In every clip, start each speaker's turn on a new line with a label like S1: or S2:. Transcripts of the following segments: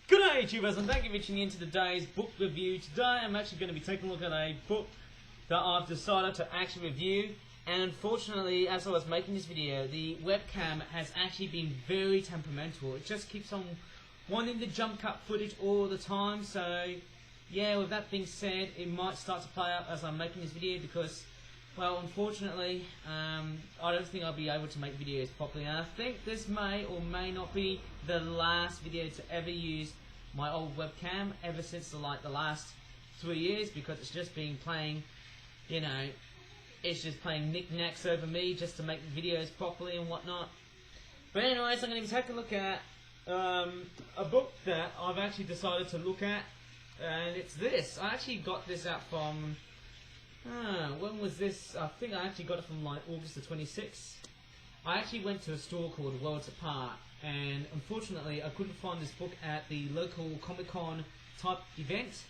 S1: Good day, YouTubers, and thank you for tuning in to today's book review. Today I'm actually going to be taking a look at a book that I've decided to actually review. And unfortunately, as I was making this video, the webcam has actually been very temperamental. It just keeps on wanting to jump cut footage all the time. So, yeah, with that being said, it might start to play up as I'm making this video because, well, unfortunately, I don't think I'll be able to make videos properly. And I think this may or may not be the last video to ever use my old webcam ever since the last 3 years, because it's just been playing, you know, it's just playing knickknacks over me just to make videos properly and whatnot. But anyways, I'm going to be taking a look at a book that I've actually decided to look at, and it's this. I actually got this out from, when was this? I think I actually got it from like August the 26th. I actually went to a store called Worlds Apart, and unfortunately I couldn't find this book at the local Comic-Con type event,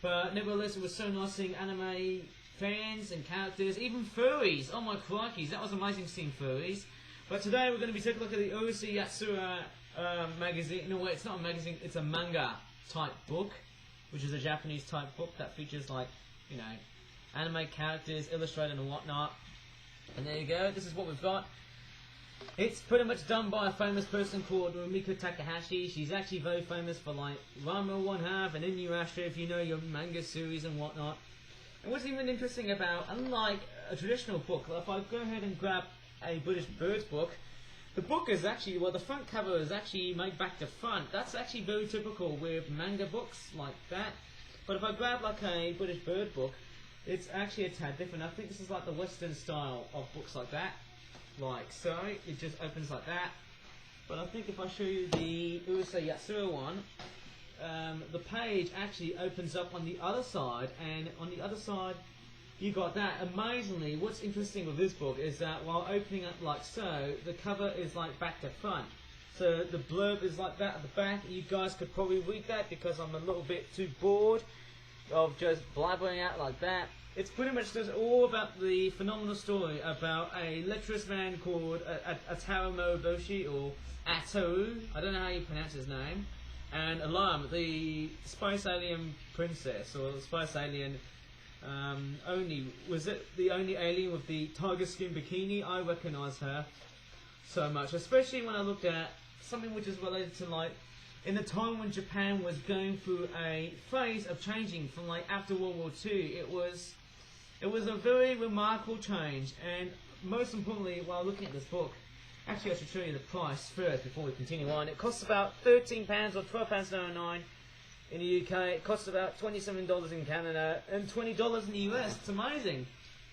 S1: but nevertheless it was so nice seeing anime fans and characters, even furries. Oh my crikeys, that was amazing seeing furries. But today we're going to be taking a look at the Urusei Yatsura magazine. No, wait, it's not a magazine, it's a manga type book, which is a Japanese type book that features, like, you know, anime characters illustrated and whatnot. And there you go, this is what we've got. It's pretty much done by a famous person called Rumiko Takahashi. She's actually very famous for, like, Ranma 1/2 and Inuyasha, if you know your manga series and whatnot. And what's even interesting about, unlike a traditional book, if I go ahead and grab a British Birds book, the book is actually, well, the front cover is actually made back to front. That's actually very typical with manga books like that. But if I grab like a British Bird book, it's actually a tad different. I think this is like the Western style of books like that. Like so, it just opens like that. But I think if I show you the Urusei Yatsura one, the page actually opens up on the other side, and on the other side you got that. Amazingly, what's interesting with this book is that while opening up like so, the cover is like back to front. So the blurb is like that at the back. You guys could probably read that because I'm a little bit too bored of just blabbering out like that. It's pretty much just all about the phenomenal story about a lecherous man called Ataru Moroboshi, or Ataru, I don't know how you pronounce his name, and Alarm, the spice alien princess, or spice alien was it the only alien with the tiger skin bikini? I recognise her so much, especially when I looked at something which is related to, like, in the time when Japan was going through a phase of changing from, like, after World War II. It was a very remarkable change, and most importantly, while looking at this book, actually I should show you the price first before we continue on. It costs about £13 or £12.99 in the UK. It costs about $27 in Canada and $20 in the US. It's amazing.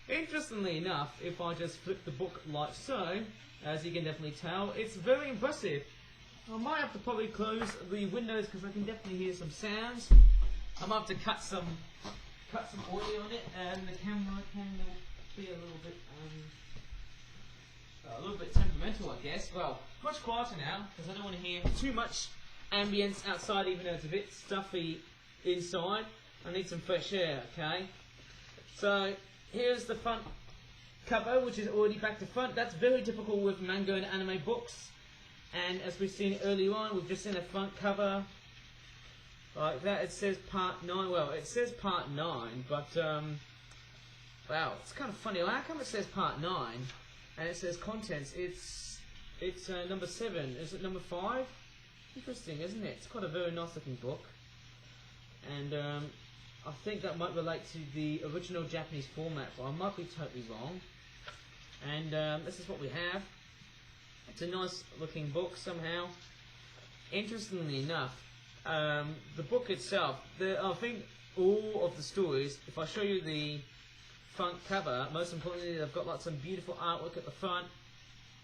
S1: Interestingly enough, if I just flip the book like so, as you can definitely tell, it's very impressive. I might have to probably close the windows because I can definitely hear some sounds. I might have to cut some audio on it, and the camera can be a little bit temperamental, I guess. Well, much quieter now because I don't want to hear too much ambience outside, even though it's a bit stuffy inside. I need some fresh air, okay? So here's the front cover, which is already back to front. That's very typical with manga and anime books. And as we've seen earlier on, we've just seen a front cover like that. It says part 9. Well, it says part 9, but wow, it's kind of funny. How come it says part 9 and it says contents? It's number 7. Is it number 5? Interesting, isn't it? It's quite a very nice looking book, and I think that might relate to the original Japanese format, but I might be totally wrong. And this is what we have. It's a nice looking book somehow. Interestingly enough, the book itself, I think all of the stories, if I show you the front cover, most importantly they've got like some beautiful artwork at the front,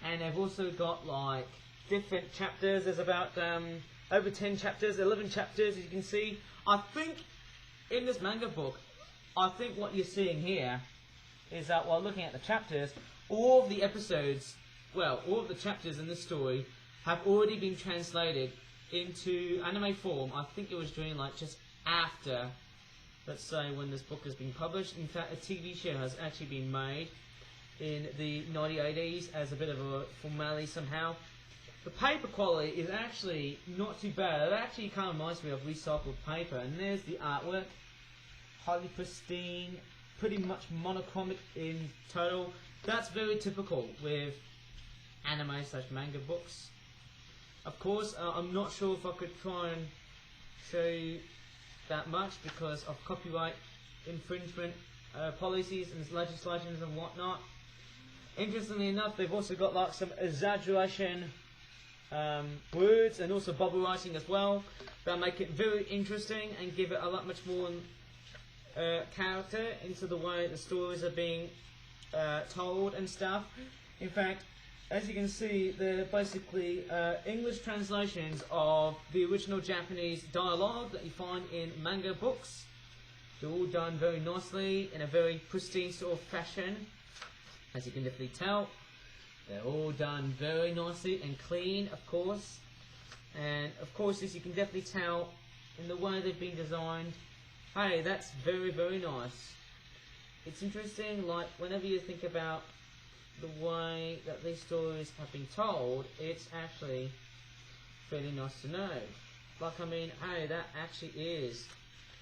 S1: and they've also got like different chapters. There's about over 10 chapters, 11 chapters, as you can see. I think in this manga book, I think what you're seeing here is that while looking at the chapters, all of the episodes, well, all of the chapters in this story have already been translated into anime form. I think it was during, like, just after, let's say, when this book has been published. In fact, a TV show has actually been made in the 1980s as a bit of a finale somehow. the paper quality is actually not too bad. It actually kind of reminds me of recycled paper. And there's the artwork, highly pristine, pretty much monochromatic in total. That's very typical with anime/manga books. Of course, I'm not sure if I could try and show you that much because of copyright infringement policies and legislations and whatnot. Interestingly enough, they've also got like some exaggeration words and also bubble writing as well that make it very interesting and give it a lot much more character into the way the stories are being told and stuff. In fact, as you can see, they're basically English translations of the original Japanese dialogue that you find in manga books. They're all done very nicely in a very pristine sort of fashion, as you can definitely tell. They're all done very nicely and clean, of course. And of course, as you can definitely tell in the way they've been designed, hey, that's very, very nice. It's interesting, like, whenever you think about the way that these stories have been told, it's actually fairly nice to know. Like, I mean, hey, that actually is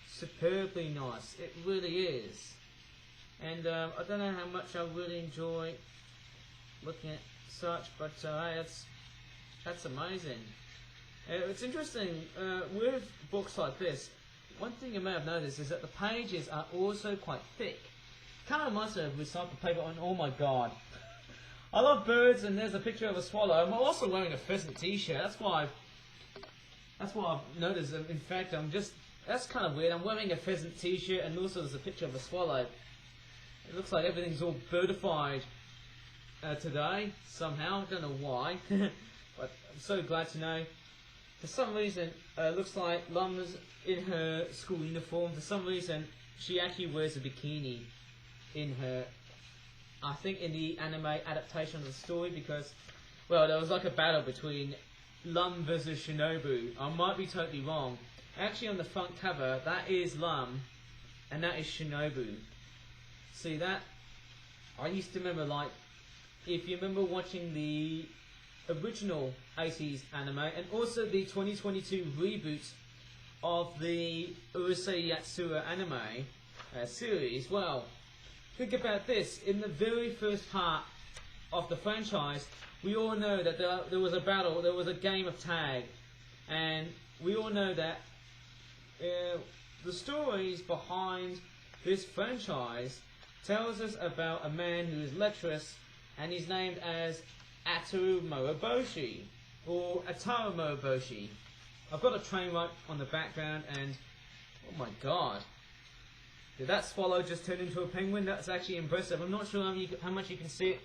S1: superbly nice. It really is. And I don't know how much I really enjoy looking at such, but hey, that's amazing. It's interesting, with books like this, one thing you may have noticed is that the pages are also quite thick. Kind of reminds me of recycled paper, and oh my god. I love birds, and there's a picture of a swallow. I'm also wearing a pheasant t-shirt. That's why I've noticed. In fact, that's kind of weird. I'm wearing a pheasant t-shirt, and also there's a picture of a swallow. It looks like everything's all birdified today, somehow. I don't know why, but I'm so glad to know. For some reason, it looks like Lum's in her school uniform. For some reason, she actually wears a bikini in her, I think in the anime adaptation of the story, because, well, there was like a battle between Lum versus Shinobu. I might be totally wrong. Actually, on the front cover, that is Lum, and that is Shinobu. See that? I used to remember, like, if you remember watching the original 80s anime, and also the 2022 reboot of the Urusei Yatsura anime series, well, think about this. In the very first part of the franchise, we all know that there was a battle, there was a game of tag, and we all know that the stories behind this franchise tells us about a man who is lecherous, and he's named as Ataru Moroboshi, or Ataru Moroboshi. I've got a train right on the background, and oh my god. Did that swallow just turn into a penguin? That's actually impressive. I'm not sure how much you can see it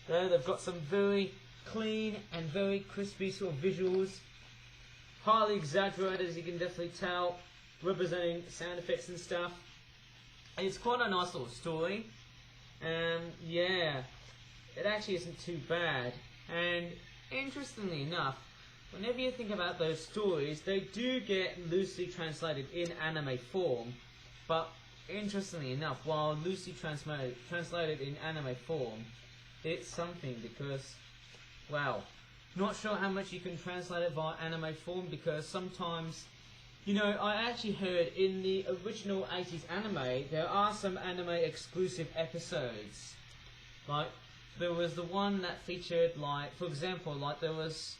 S1: there. They've got some very clean and very crispy sort of visuals. Highly exaggerated, as you can definitely tell, representing sound effects and stuff. And it's quite a nice little story. Yeah, it actually isn't too bad. And interestingly enough, whenever you think about those stories, they do get loosely translated in anime form. But interestingly enough, while loosely translated in anime form, it's something because, well, not sure how much you can translate it via anime form, because sometimes, you know, I actually heard in the original 80s anime, there are some anime exclusive episodes. Like, there was the one that featured, like, for example, like, there was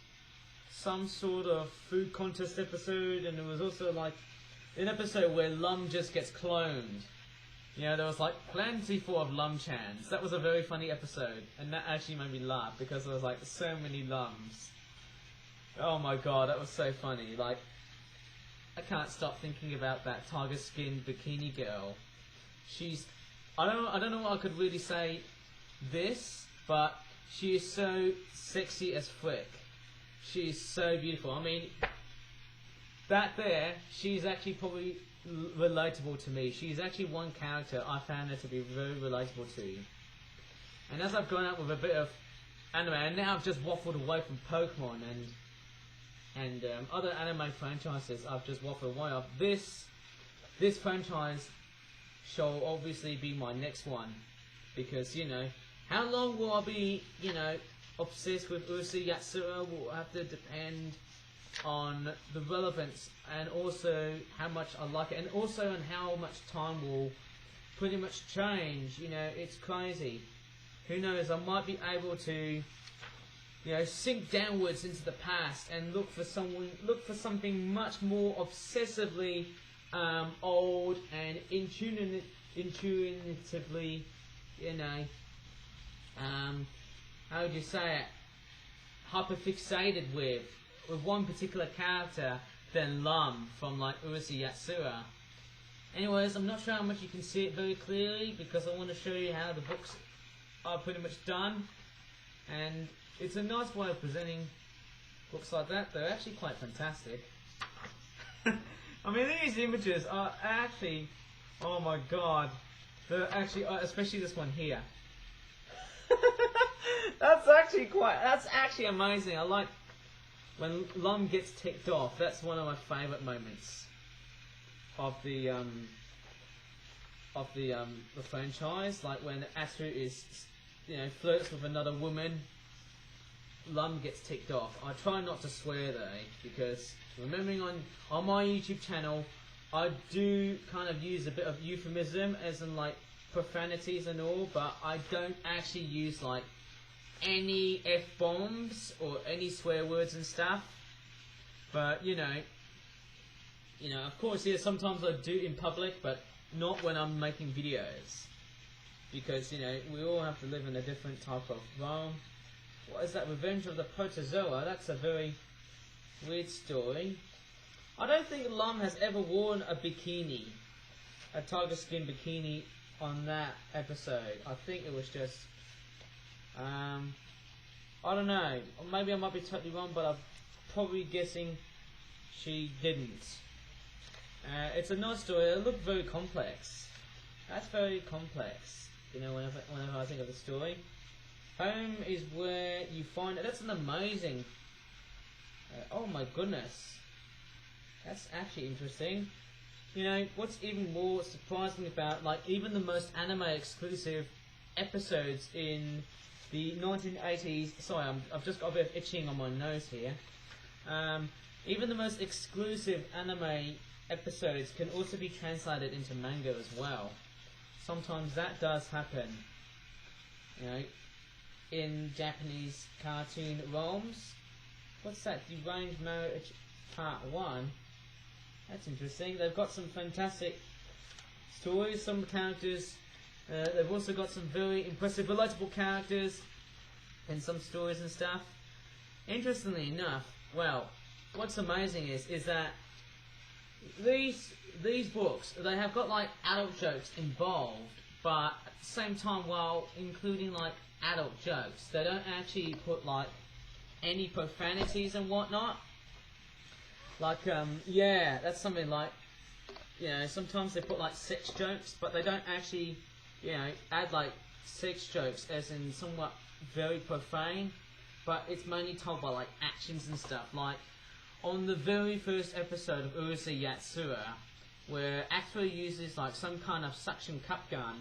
S1: some sort of food contest episode, and there was also, like, an episode where Lum just gets cloned. You know, there was, like, plenty full of Lum-chans. That was a very funny episode, and that actually made me laugh, because there was, like, so many Lums. Oh my god, that was so funny. Like, I can't stop thinking about that tiger-skinned bikini girl. She's... I don't know what I could really say this, but she is so sexy as frick. She is so beautiful. I mean, that there, she's actually probably relatable to me. She's actually one character I found her to be very relatable to. And as I've gone out with a bit of anime, and now I've just waffled away from Pokemon and other anime franchises, I've just waffled away off. This franchise shall obviously be my next one, because, you know, how long will I be, you know, obsessed with Urusei Yatsura will have to depend on the relevance and also how much I like it, and also on how much time will pretty much change. You know, it's crazy. Who knows? I might be able to, you know, sink downwards into the past and look for something much more obsessively old and intuitively, you know, how would you say it, hyperfixated with one particular character than Lum from like Urusei Yatsura. Anyways, I'm not sure how much you can see it very clearly because I want to show you how the books are pretty much done, and it's a nice way of presenting books like that. They're actually quite fantastic. I mean, these images are actually, oh my god, they're actually, especially this one here. That's actually amazing. I like when Lum gets ticked off. That's one of my favourite moments of the franchise. Like when Atsu is, you know, flirts with another woman, Lum gets ticked off. I try not to swear though, because remembering on my YouTube channel, I do kind of use a bit of euphemism, as in like profanities and all, but I don't actually use like any F-bombs or any swear words and stuff. But you know, of course, yeah, sometimes I do in public, but not when I'm making videos, because you know, we all have to live in a different type of realm. What is that? Revenge of the Protozoa? That's a very weird story. I don't think Lum has ever worn a bikini, a tiger skin bikini on that episode. I think it was just, I don't know, maybe I might be totally wrong, but I'm probably guessing she didn't. It's a nice story. It looked very complex. That's very complex, you know, whenever I think of the story. Home is where you find it. That's an amazing, oh my goodness, that's actually interesting. You know, what's even more surprising about, like, even the most anime exclusive episodes in the 1980s, sorry, I've just got a bit of itching on my nose here. Even the most exclusive anime episodes can also be translated into manga as well. Sometimes that does happen, you know, in Japanese cartoon realms. What's that? Deranged Marriage Part 1. That's interesting. They've got some fantastic stories, some characters. They've also got some very impressive, relatable characters and some stories and stuff. Interestingly enough, well, what's amazing is that these books, they have got like adult jokes involved, but at the same time, while including like adult jokes, they don't actually put like any profanities and whatnot. Like, yeah, that's something like, you know, sometimes they put like sex jokes, but they don't actually, you know, add like sex jokes as in somewhat very profane, but it's mainly told by like actions and stuff. Like, on the very first episode of Urusei Yatsura, where Yatsura uses like some kind of suction cup gun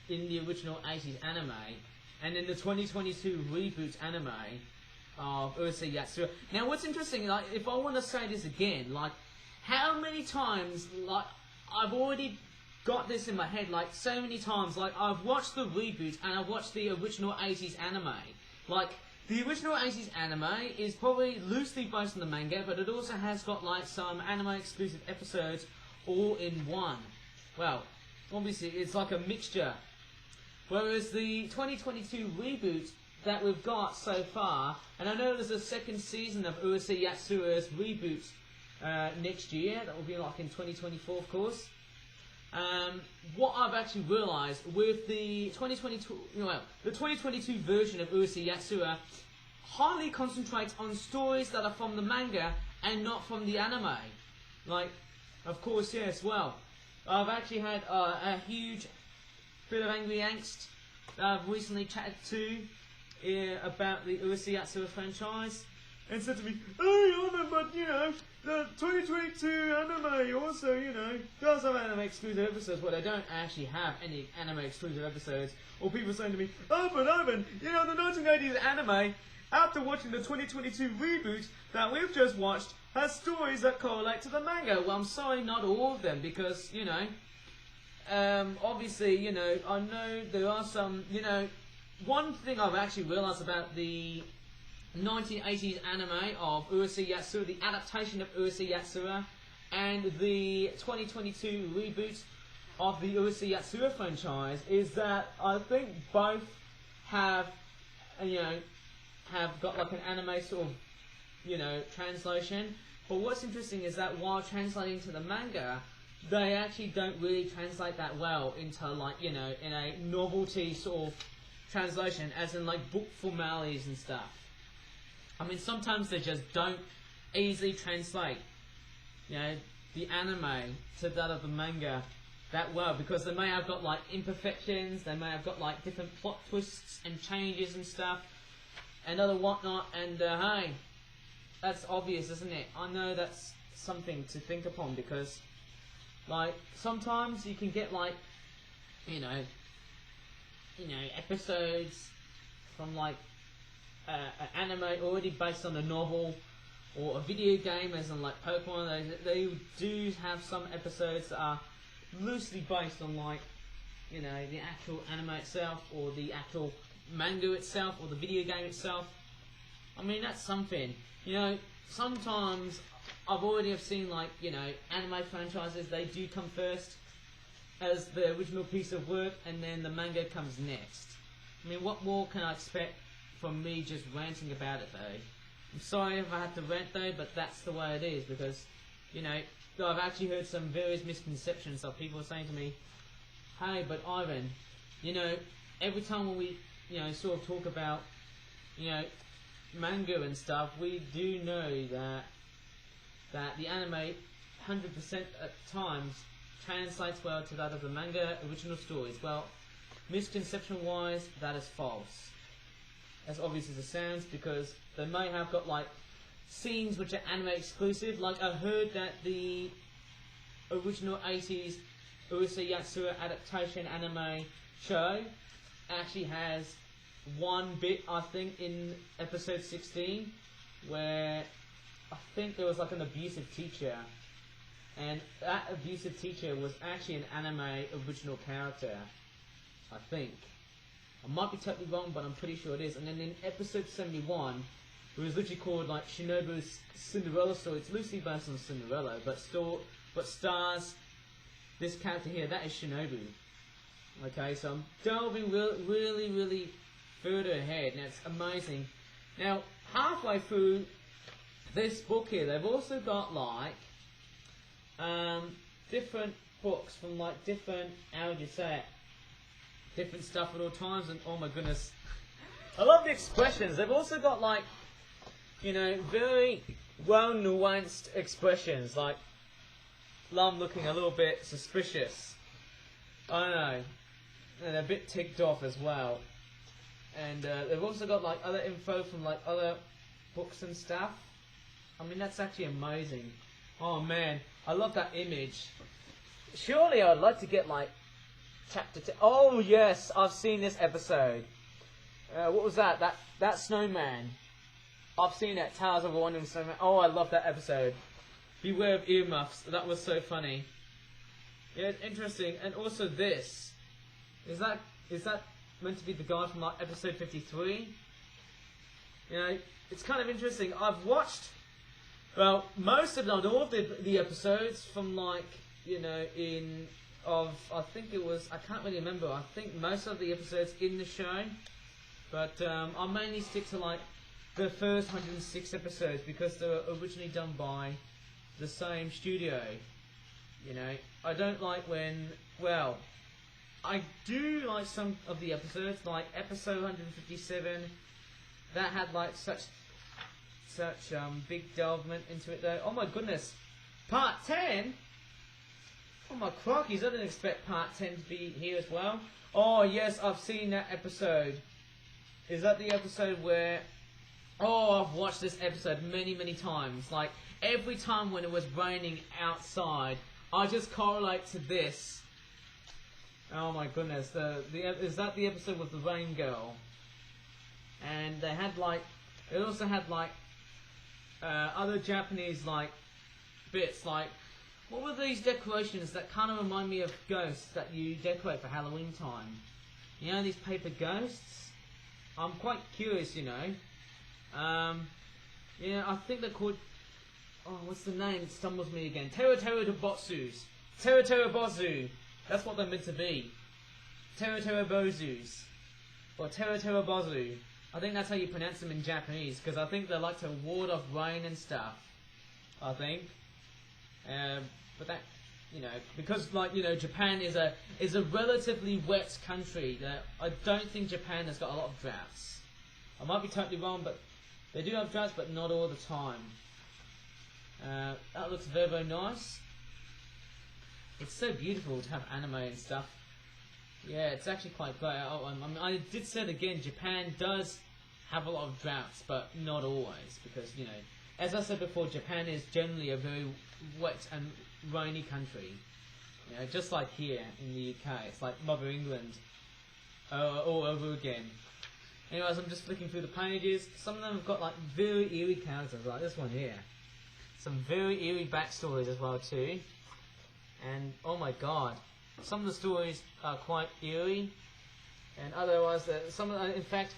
S1: in the original 80s anime, and in the 2022 reboot anime of Urusei Yatsura. Now, what's interesting, like, if I want to say this again, like, how many times, like, I've already got this in my head, like, so many times, like, I've watched the reboot and I've watched the original 80s anime. Like, the original 80s anime is probably loosely based on the manga, but it also has got, like, some anime-exclusive episodes all in one. Well, obviously, it's like a mixture. Whereas the 2022 reboot that we've got so far, and I know there's a second season of Urusei Yatsura's reboot next year, that will be like in 2024 of course. What I've actually realised with the 2022, well, the 2022 version of Urusei Yatsura highly concentrates on stories that are from the manga and not from the anime. Like, of course, yes, well, I've actually had a huge bit of angry angst that I've recently chatted to about the Urusei Yatsura franchise, and said to me, "Oh, Yana, but you know, the 2022 anime also, you know, does have anime exclusive episodes, but they don't actually have any anime exclusive episodes. Or people saying to me, Ivan, you know, the 1980s anime, after watching the 2022 reboot that we've just watched, has stories that correlate to the manga. Well, I'm sorry, not all of them, because, you know, obviously, you know, I know there are some, you know, one thing I've actually realised about the 1980s anime of Urusei Yatsura, the adaptation of Urusei Yatsura, and the 2022 reboot of the Urusei Yatsura franchise, is that I think both have, you know, have got like an anime sort of, you know, translation. But what's interesting is that while translating to the manga, they actually don't really translate that well into, like, you know, in a novelty sort of translation, as in like book formalities and stuff. I mean, sometimes they just don't easily translate, you know, the anime to that of the manga that well, because they may have got like imperfections, they may have got like different plot twists and changes and stuff, and other whatnot, and hey, that's obvious, isn't it? I know that's something to think upon, because, like, sometimes you can get, like, you know, episodes from, like, an anime already based on a novel, or a video game, as in, like, Pokemon. They do have some episodes that are loosely based on, like, you know, the actual anime itself, or the actual manga itself, or the video game itself. I mean, that's something. You know, sometimes I've already have seen, like, you know, anime franchises, they do come first as the original piece of work, and then the manga comes next. I mean, what more can I expect from me just ranting about it, though? I'm sorry if I had to rant, though, but that's the way it is, because, you know, I've actually heard some various misconceptions of people saying to me, hey, but Ivan, you know, every time when we, you know, sort of talk about, you know, manga and stuff, we do know that the anime 100% at times translates well to that of the manga original stories. Well, misconception wise, that is false, as obvious as it sounds, because they may have got like scenes which are anime exclusive. Like, I heard that the original 80s Urusei Yatsura adaptation anime show actually has one bit, I think, in episode 16, where I think there was like an abusive teacher, and that abusive teacher was actually an anime original character, I think. I might be totally wrong, but I'm pretty sure it is. And then in episode 71, it was literally called like Shinobu's Cinderella story. It's loosely based on Cinderella, but stars this character here. That is Shinobu. Okay, so I'm delving really further ahead. Now, it's amazing. Now, halfway through this book here, they've also got like different books from like different, how would you say it, different stuff at all times. And oh my goodness, I love the expressions. They've also got like, you know, very well nuanced expressions, like Lum looking a little bit suspicious, I don't know, and a bit ticked off as well. And they've also got like other info from like other books and stuff. I mean, that's actually amazing. Oh man, I love that image. Surely I'd like to get like chapter 10. Oh yes, I've seen this episode. What was that? That snowman. I've seen that, Tales of a Wandering Snowman. Oh, I love that episode. Beware of earmuffs. That was so funny. Yeah, it's interesting. And also this. Is that meant to be the guy from like episode 53? You know, it's kind of interesting. I've watched, well, most of not all of the episodes from like, you know, I think it was, I can't really remember. I think most of the episodes in the show. But I'll mainly stick to like the first 106 episodes, because they were originally done by the same studio. You know, I don't like when, well, I do like some of the episodes, like episode 157, that had like such big delvement into it though. Oh my goodness, part 10? Oh my crockies, I didn't expect part 10 to be here as well. Oh yes, I've seen that episode. Is that the episode where, oh, I've watched this episode many times. Like, every time when it was raining outside, I just correlate to this. Oh my goodness, is that the episode with the rain girl? And they had like, it also had like other Japanese like bits, like what were these decorations that kind of remind me of ghosts that you decorate for Halloween time? You know, these paper ghosts? I'm quite curious, you know. Yeah, I think they're called, oh, what's the name? It stumbles me again. Teratotobotsus. Teratobozu. That's what they're meant to be. Teratobozus. Or Teratobozu. I think that's how you pronounce them in Japanese, because I think they like to ward off rain and stuff. I think. But that, you know, because like, you know, Japan is a relatively wet country. I don't think Japan has got a lot of droughts. I might be totally wrong, but they do have droughts, but not all the time. That looks very, very nice. It's so beautiful to have anime and stuff. Yeah, it's actually quite great. I did say it again, Japan does have a lot of droughts, but not always, because, you know, as I said before, Japan is generally a very wet and rainy country. You know, just like here in the UK, it's like Mother England all over again. Anyways, I'm just flicking through the pages. Some of them have got like very eerie characters, like this one here. Some very eerie backstories as well too. And oh my god, some of the stories are quite eerie, and otherwise, in fact,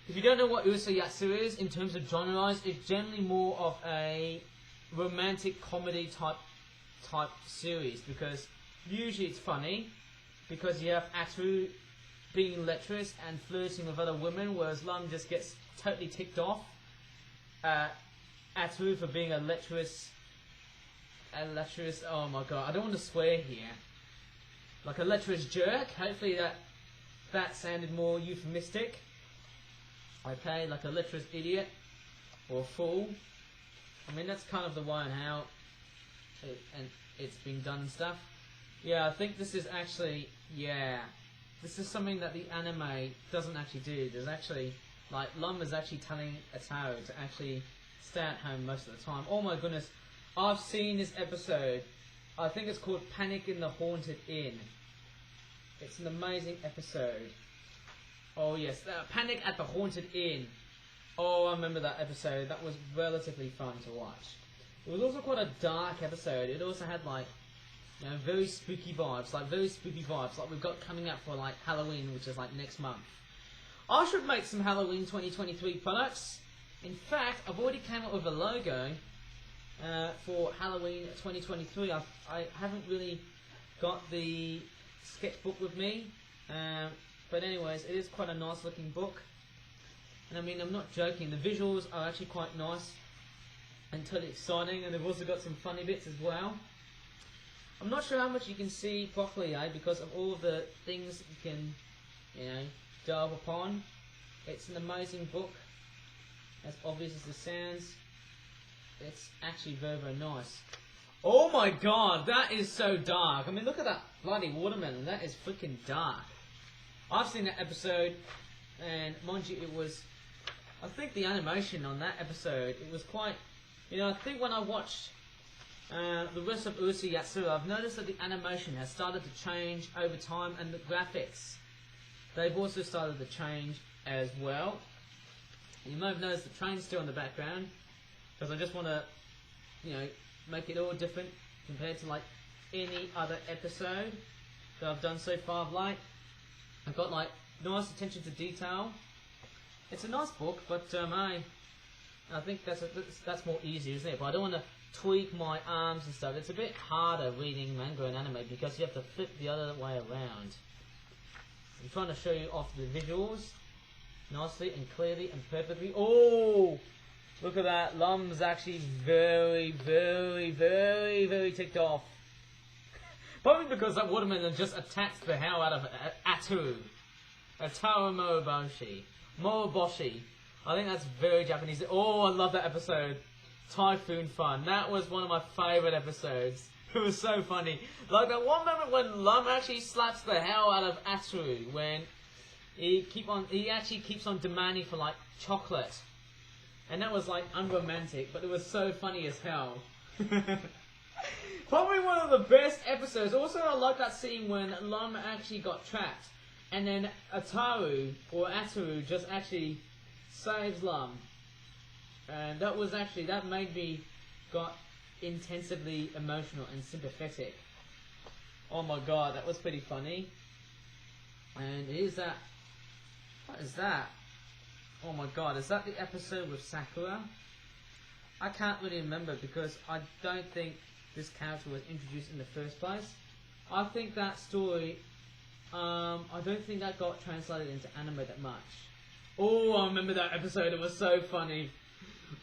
S1: if you don't know what Urusei Yatsura is in terms of genre-wise, it's generally more of a romantic comedy type series, because usually it's funny, because you have Atu being lecherous and flirting with other women, whereas Lum just gets totally ticked off at Atu for being a lecherous, oh my god, I don't want to swear here, like a lecherous jerk. Hopefully that sounded more euphemistic. Okay, like a lecherous idiot or fool. I mean, that's kind of the way and how it's been done and stuff. Yeah, I think this is actually, yeah, this is something that the anime doesn't actually do. There's actually, like, Lum is actually telling Ataro to actually stay at home most of the time. Oh my goodness, I've seen this episode. I think it's called Panic in the Haunted Inn. It's an amazing episode. Oh yes, Panic at the Haunted Inn. Oh, I remember that episode. That was relatively fun to watch. It was also quite a dark episode. It also had like, you know, very spooky vibes. Like we've got coming up for like Halloween, which is like next month. I should make some Halloween 2023 products. In fact, I've already came up with a logo for Halloween 2023. I haven't really got the sketchbook with me. But anyways, it is quite a nice looking book. And I mean, I'm not joking, the visuals are actually quite nice and totally exciting, and they've also got some funny bits as well. I'm not sure how much you can see properly, because of all of the things you can, you know, delve upon. It's an amazing book, as obvious as it sounds. It's actually very, very nice. Oh my god, that is so dark. I mean, look at that bloody watermelon, that is freaking dark. I've seen that episode, and mind you, it was, I think the animation on that episode, it was quite, you know, I think when I watched the rest of Urusei Yatsura, I've noticed that the animation has started to change over time, and the graphics, they've also started to change as well. You may have noticed the train still in the background, because I just want to, you know, make it all different compared to like any other episode that I've done so far of late. I've got like nice attention to detail. It's a nice book, but I think that's more easy, isn't it? But I don't want to tweak my arms and stuff. It's a bit harder reading manga and anime because you have to flip the other way around. I'm trying to show you off the visuals nicely and clearly and perfectly. Oh, look at that! Lum's actually very, very, very, very ticked off. Probably because that watermelon just attacked the hell out of Atu. Ataro Moroboshi. I think that's very Japanese. Oh, I love that episode. Typhoon Fun. That was one of my favourite episodes. It was so funny. Like that one moment when Lum actually slaps the hell out of Atu, when he actually keeps on demanding for like chocolate. and that was like unromantic, but it was so funny as hell. Probably one of the best episodes. Also, I like that scene when Lum actually got trapped, and then Ataru just actually saves Lum, and that made me got intensively emotional and sympathetic. Oh my god, that was pretty funny. And is that... what is that? Oh my god, is that the episode with Sakura? I can't really remember because I don't think this character was introduced in the first place. I think that story... I don't think that got translated into anime that much. Oh, I remember that episode, it was so funny.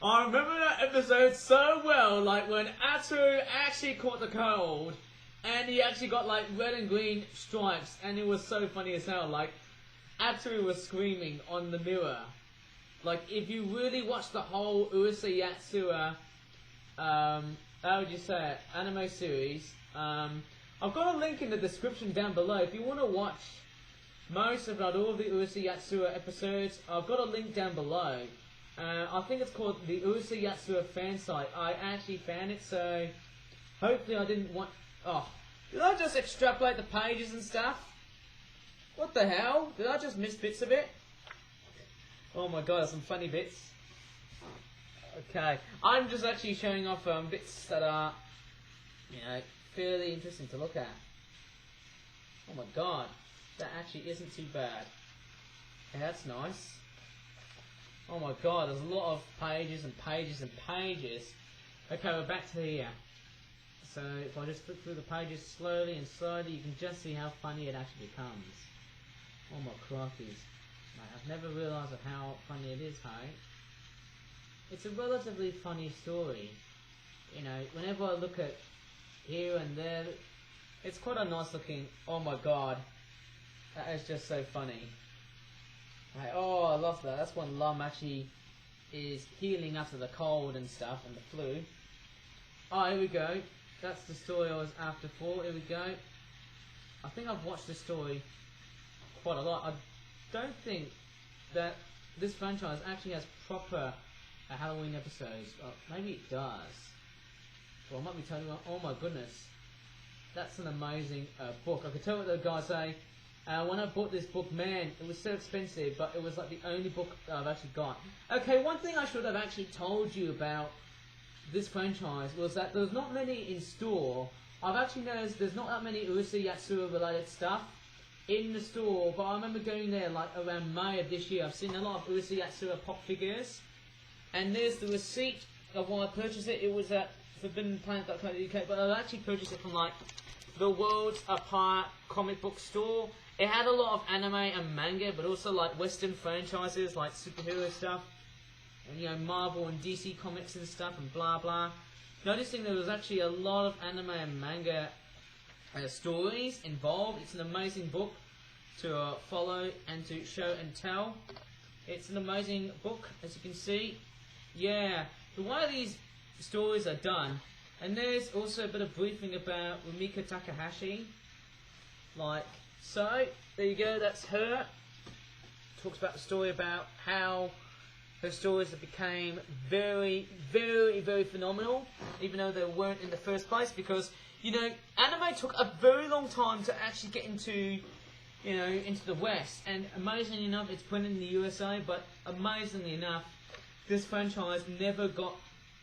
S1: I remember that episode so well, like when Ataru actually caught the cold, and he actually got like red and green stripes, and it was so funny as hell. Like, Ataru was screaming on the mirror. Like, if you really watch the whole Urusei Yatsura, how would you say it, anime series, I've got a link in the description down below. If you want to watch most, if not all of the Urusei Yatsura episodes, I've got a link down below. I think it's called the Urusei Yatsura fan site. I actually found it, so hopefully I didn't want... oh, did I just extrapolate the pages and stuff? What the hell? Did I just miss bits of it? Oh my god, some funny bits. Okay, I'm just actually showing off bits that are, you know, fairly interesting to look at. Oh my god, that actually isn't too bad. Yeah, that's nice. Oh my god, there's a lot of pages and pages and pages. Okay, we're back to here. So if I just flip through the pages slowly and slowly, you can just see how funny it actually becomes. Oh my crockies. Mate, I've never realised of how funny it is, hey? It's a relatively funny story. You know, whenever I look at here and there, it's quite a nice looking... oh my god. That is just so funny. Hey, oh, I love that. That's when Lum actually is healing after the cold and stuff and the flu. Oh, here we go. That's the story I was after for. Here we go. I think I've watched this story quite a lot. I don't think that this franchise actually has proper Halloween episodes. Maybe it does. Well, I might be telling you, oh my goodness. That's an amazing book. I could tell what the guys say. When I bought this book, man, it was so expensive, but it was like the only book that I've actually got. Okay, one thing I should have actually told you about this franchise was that there's not many in store. I've actually noticed there's not that many Urusei Yatsura related stuff in the store, but I remember going there like around May of this year. I've seen a lot of Urusei Yatsura pop figures, and there's the receipt of why I purchased it. It was at forbiddenplanet.co.uk, but I actually purchased it from like the Worlds Apart comic book store. It had a lot of anime and manga, but also like Western franchises, like superhero stuff, and you know, Marvel and DC comics and stuff, and blah blah. Noticing there was actually a lot of anime and manga stories involved. It's an amazing book to follow and to show and tell. It's an amazing book, as you can see. Yeah, the way these stories are done, and there's also a bit of briefing about Rumiko Takahashi, like. So, there you go, that's her. Talks about the story about how her stories became very, very, very phenomenal, even though they weren't in the first place, because, you know, anime took a very long time to actually get into, you know, into the West, and amazingly enough, it's printed in the USA, but amazingly enough, this franchise never got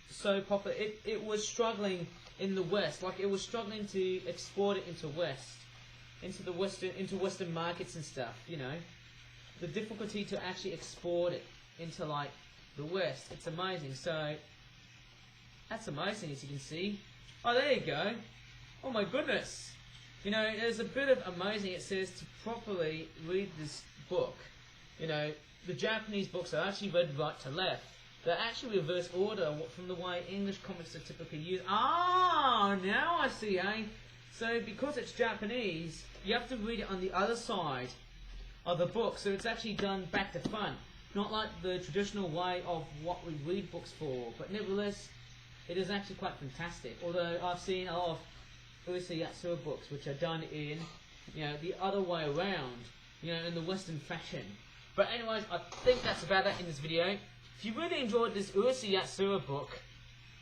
S1: so popular. It was struggling in the West, like it was struggling to export it into Western markets and stuff, you know. The difficulty to actually export it into like the West, it's amazing. So that's amazing, as you can see. Oh, there you go. Oh my goodness. You know, there's a bit of amazing. It says to properly read this book, you know, the Japanese books are actually read right to left. They're actually reverse order from the way English comics are typically used. Ah, now I see, eh? So because it's Japanese, you have to read it on the other side of the book, so it's actually done back to front, not like the traditional way of what we read books for, but nevertheless, it is actually quite fantastic. Although I've seen a lot of Urusei Yatsura books which are done in, you know, the other way around, you know, in the Western fashion. But anyways, I think that's about that in this video. if you really enjoyed this Urusei Yatsura book,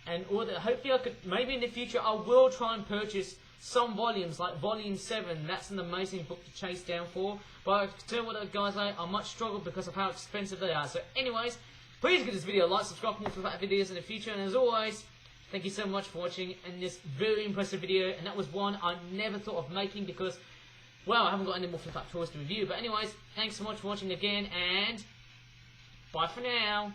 S1: and all that, hopefully I could, maybe in the future I will try and purchase some volumes, like volume 7, that's an amazing book to chase down for, but I can tell you what guys, I might struggle because of how expensive they are. So anyways, please give this video a like, subscribe for more that videos in the future, and as always, thank you so much for watching in this very impressive video, and that was one I never thought of making because, well, I haven't got any more flip-up toys to review. But anyways, thanks so much for watching again, and bye for now.